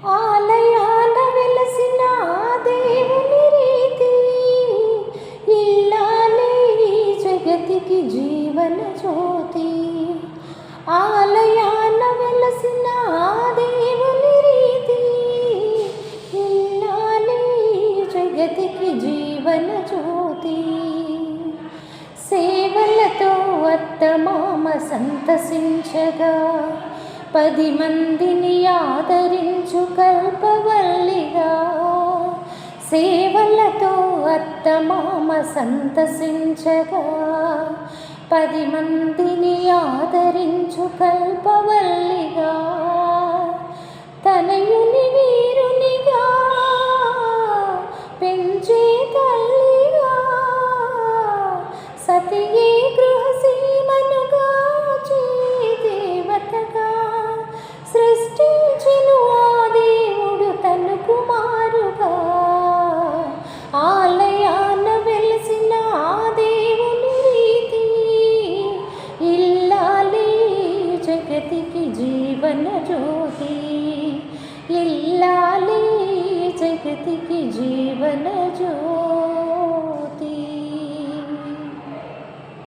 ఆలయాల వెలసిన దేవుని రీతి, ఇల్లాలే ఈ జగతికి జీవన జ్యోతి. ఆలయాల వెలసిన దేవుని రీతి, ఇల్లాలే ఈ జగతికి జీవన జ్యోతి. సేవలతో అత్తమామ సంతసించగా, 10 మందిని ఆదరించు కల్పవల్లిగా. సేవలతో అత్తమామ సంతసించగా, 10 మందిని ఆదరించు కల్పవల్లిగా. తనయుని వీరునిగా పెంచే తల్లిగా, సతియే గృహసీమనుగా దేవతగా సృష్టించెను ఆ దేవుడు తన కుమారుగా. ఆలయాన వెలిసిన ఆ దేవుని రీతి, ఇల్లాలే జగతికి జీవన జ్యోతి. ఇల్లాలే జగతికి జీవన జ్యోతి.